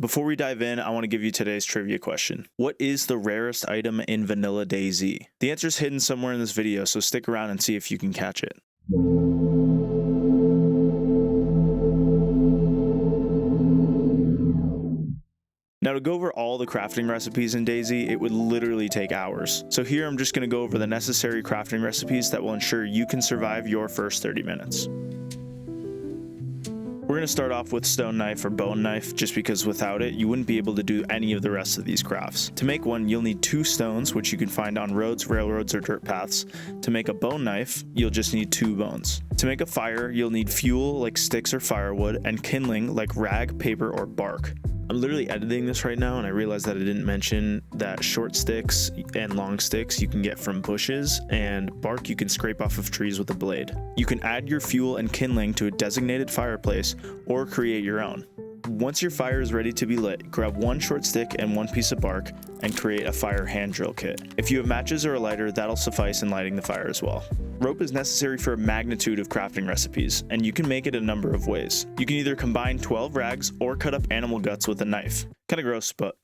Before we dive in, I want to give you today's trivia question. What is the rarest item in vanilla DayZ? The answer is hidden somewhere in this video, so stick around and see if you can catch it. Now, to go over all the crafting recipes in DayZ, it would literally take hours. So here I'm just going to go over the necessary crafting recipes that will ensure you can survive your first 30 minutes. We're going to start off with stone knife or bone knife, just because without it, you wouldn't be able to do any of the rest of these crafts. To make one, you'll need 2 stones, which you can find on roads, railroads, or dirt paths. To make a bone knife, you'll just need 2 bones. To make a fire, you'll need fuel like sticks or firewood, and kindling like rag, paper, or bark. I'm literally editing this right now and I realized that I didn't mention that short sticks and long sticks you can get from bushes, and bark you can scrape off of trees with a blade. You can add your fuel and kindling to a designated fireplace or create your own. Once your fire is ready to be lit, grab 1 short stick and 1 piece of bark and create a fire hand drill kit. If you have matches or a lighter, that'll suffice in lighting the fire as well. Rope is necessary for a magnitude of crafting recipes, and you can make it a number of ways. You can either combine 12 rags or cut up animal guts with a knife. Kinda gross, but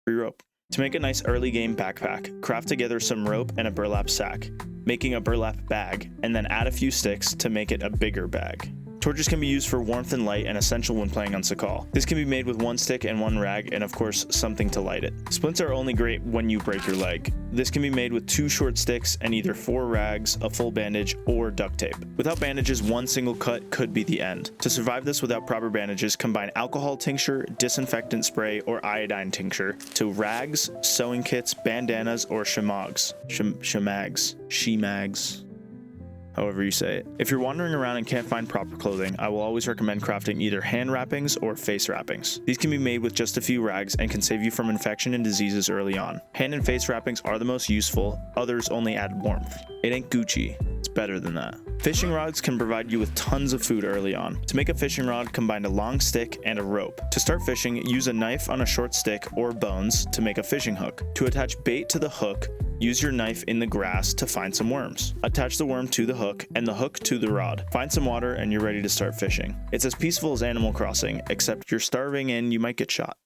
free rope. To make a nice early game backpack, craft together some rope and a burlap sack, making a burlap bag, and then add a few sticks to make it a bigger bag. Torches can be used for warmth and light and essential when playing on Sakal. This can be made with 1 stick and 1 rag, and of course something to light it. Splints are only great when you break your leg. This can be made with 2 short sticks and either 4 rags, a full bandage, or duct tape. Without bandages, 1 single cut could be the end. To survive this without proper bandages, combine alcohol tincture, disinfectant spray, or iodine tincture to rags, sewing kits, bandanas, or shemags. Shemags. However you say it. If you're wandering around and can't find proper clothing, I will always recommend crafting either hand wrappings or face wrappings. These can be made with just a few rags and can save you from infection and diseases early on. Hand and face wrappings are the most useful, others only add warmth. It ain't Gucci, it's better than that. Fishing rods can provide you with tons of food early on. To make a fishing rod, combine a long stick and a rope. To start fishing, use a knife on a short stick or bones to make a fishing hook. To attach bait to the hook, use your knife in the grass to find some worms. Attach the worm to the hook and the hook to the rod. Find some water and you're ready to start fishing. It's as peaceful as Animal Crossing, except you're starving and you might get shot.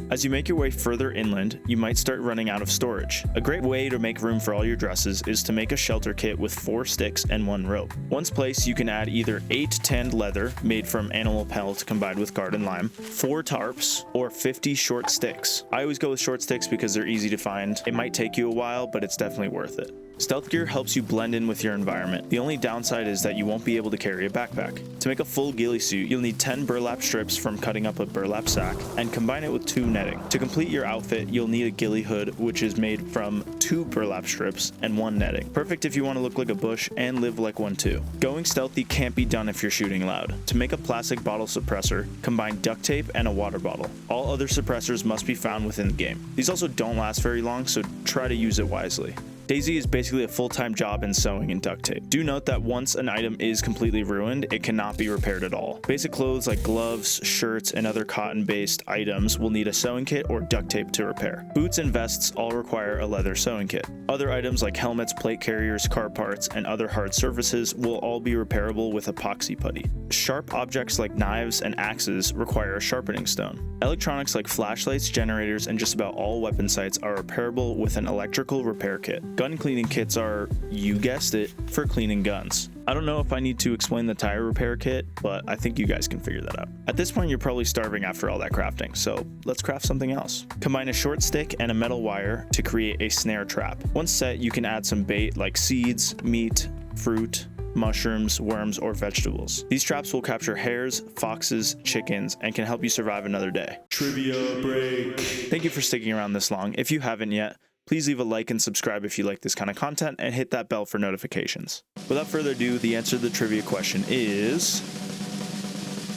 As you make your way further inland, you might start running out of storage. A great way to make room for all your dresses is to make a shelter kit with 4 sticks and 1 rope. Once placed, you can add either 8 tanned leather made from animal pelt combined with garden lime, 4 tarps, or 50 short sticks. I always go with short sticks because they're easy to find. It might take you a while, but it's definitely worth it. Stealth gear helps you blend in with your environment. The only downside is that you won't be able to carry a backpack. To make a full ghillie suit, you'll need 10 burlap strips from cutting up a burlap sack and combine it with 2 netting. To complete your outfit, you'll need a ghillie hood, which is made from 2 burlap strips and 1 netting. Perfect if you want to look like a bush and live like one too. Going stealthy can't be done if you're shooting loud. To make a plastic bottle suppressor, combine duct tape and a water bottle. All other suppressors must be found within the game. These also don't last very long, so try to use it wisely. DayZ is basically a full-time job in sewing and duct tape. Do note that once an item is completely ruined, it cannot be repaired at all. Basic clothes like gloves, shirts, and other cotton-based items will need a sewing kit or duct tape to repair. Boots and vests all require a leather sewing kit. Other items like helmets, plate carriers, car parts, and other hard surfaces will all be repairable with epoxy putty. Sharp objects like knives and axes require a sharpening stone. Electronics like flashlights, generators, and just about all weapon sights are repairable with an electrical repair kit. Gun cleaning kits are, you guessed it, for cleaning guns. I don't know if I need to explain the tire repair kit, but I think you guys can figure that out. At this point, you're probably starving after all that crafting, so let's craft something else. Combine a short stick and a metal wire to create a snare trap. Once set, you can add some bait like seeds, meat, fruit, mushrooms, worms, or vegetables. These traps will capture hares, foxes, chickens, and can help you survive another day. Trivia break. Thank you for sticking around this long. If you haven't yet, please leave a like and subscribe if you like this kind of content, and hit that bell for notifications. Without further ado, the answer to the trivia question is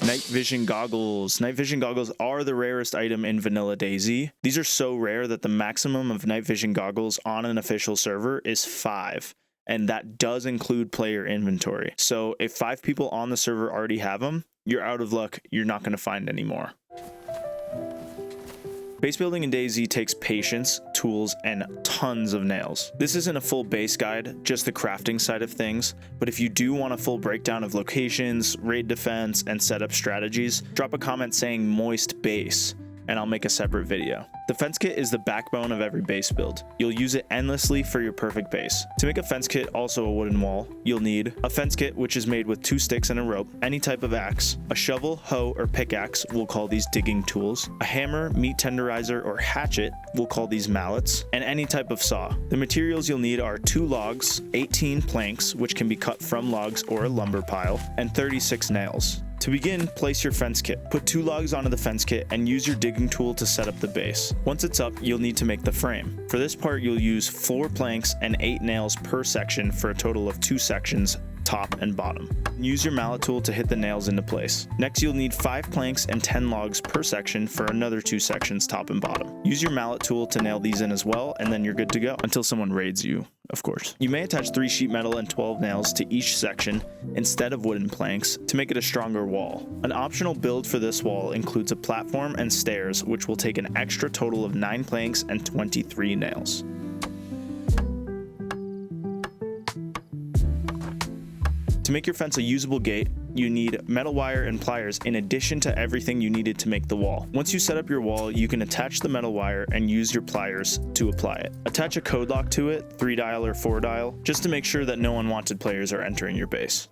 night vision goggles. Night vision goggles are the rarest item in vanilla DayZ. These are so rare that the maximum of night vision goggles on an official server is 5. And that does include player inventory. So if 5 people on the server already have them, you're out of luck. You're not going to find any more. Base building in DayZ takes patience, tools, and tons of nails. This isn't a full base guide, just the crafting side of things, but if you do want a full breakdown of locations, raid defense, and setup strategies, drop a comment saying moist base, and I'll make a separate video. The fence kit is the backbone of every base build. You'll use it endlessly for your perfect base. To make a fence kit, also a wooden wall, you'll need a fence kit, which is made with 2 sticks and a rope, any type of axe, a shovel, hoe, or pickaxe, we'll call these digging tools, a hammer, meat tenderizer, or hatchet, we'll call these mallets, and any type of saw. The materials you'll need are 2 logs, 18 planks, which can be cut from logs or a lumber pile, and 36 nails. To begin, place your fence kit. Put 2 logs onto the fence kit and use your digging tool to set up the base. Once it's up, you'll need to make the frame. For this part, you'll use 4 planks and 8 nails per section for a total of 2 sections, top and bottom. Use your mallet tool to hit the nails into place. Next, you'll need 5 planks and 10 logs per section for another 2 sections, top and bottom. Use your mallet tool to nail these in as well, and then you're good to go. Until someone raids you, of course. You may attach 3 sheet metal and 12 nails to each section instead of wooden planks to make it a stronger wall. An optional build for this wall includes a platform and stairs, which will take an extra total of 9 planks and 23 nails. To make your fence a usable gate, you need metal wire and pliers in addition to everything you needed to make the wall. Once you set up your wall, you can attach the metal wire and use your pliers to apply it. Attach a code lock to it, 3-dial or 4-dial, just to make sure that no unwanted players are entering your base.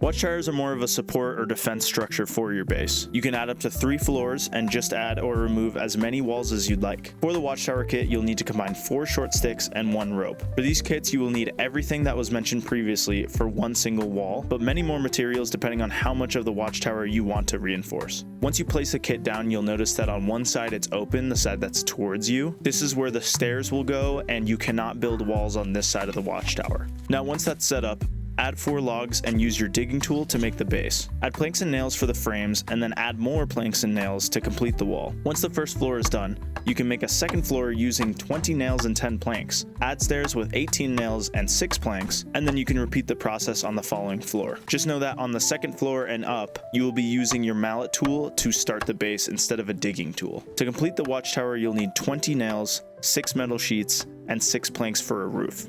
Watchtowers are more of a support or defense structure for your base. You can add up to 3 floors and just add or remove as many walls as you'd like. For the Watchtower kit, you'll need to combine 4 short sticks and 1 rope. For these kits, you will need everything that was mentioned previously for 1 single wall, but many more materials depending on how much of the Watchtower you want to reinforce. Once you place the kit down, you'll notice that on one side it's open, the side that's towards you. This is where the stairs will go, and you cannot build walls on this side of the Watchtower. Now, once that's set up, add 4 logs and use your digging tool to make the base. Add planks and nails for the frames, and then add more planks and nails to complete the wall. Once the first floor is done, you can make a second floor using 20 nails and 10 planks. Add stairs with 18 nails and 6 planks, and then you can repeat the process on the following floor. Just know that on the second floor and up, you will be using your mallet tool to start the base instead of a digging tool. To complete the Watchtower, you'll need 20 nails, 6 metal sheets, and 6 planks for a roof.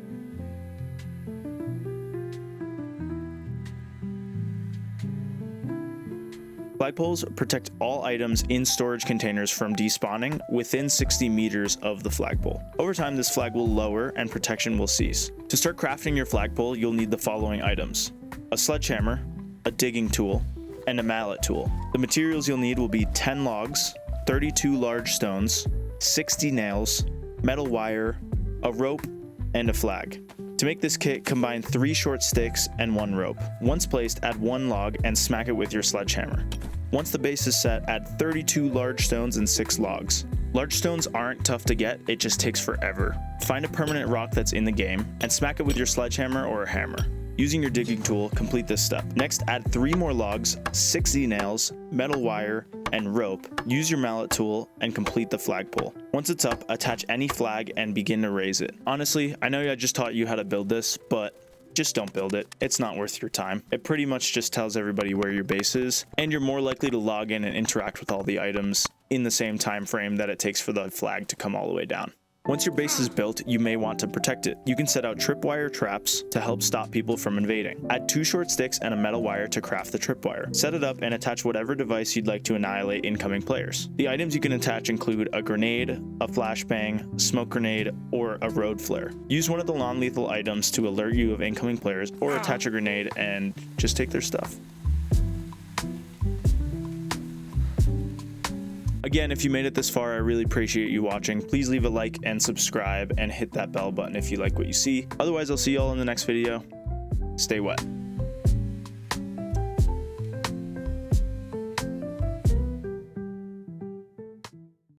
Flagpoles protect all items in storage containers from despawning within 60 meters of the flagpole. Over time, this flag will lower and protection will cease. To start crafting your flagpole, you'll need the following items: a sledgehammer, a digging tool, and a mallet tool. The materials you'll need will be 10 logs, 32 large stones, 60 nails, metal wire, a rope, and a flag. To make this kit, combine 3 short sticks and 1 rope. Once placed, add 1 log and smack it with your sledgehammer. Once the base is set, add 32 large stones and 6 logs. Large stones aren't tough to get, it just takes forever. Find a permanent rock that's in the game and smack it with your sledgehammer or a hammer. Using your digging tool, complete this step. Next, add 3 more logs, 60 nails, metal wire, and rope. Use your mallet tool and complete the flagpole. Once it's up, attach any flag and begin to raise it. Honestly, I know I just taught you how to build this, but just don't build it. It's not worth your time. It pretty much just tells everybody where your base is, and you're more likely to log in and interact with all the items in the same time frame that it takes for the flag to come all the way down. Once your base is built, you may want to protect it. You can set out tripwire traps to help stop people from invading. Add 2 short sticks and a metal wire to craft the tripwire. Set it up and attach whatever device you'd like to annihilate incoming players. The items you can attach include a grenade, a flashbang, smoke grenade, or a road flare. Use one of the non-lethal items to alert you of incoming players, or attach a grenade and just take their stuff. Again, if you made it this far, I really appreciate you watching. Please leave a like and subscribe and hit that bell button if you like what you see. Otherwise, I'll see you all in the next video. Stay wet.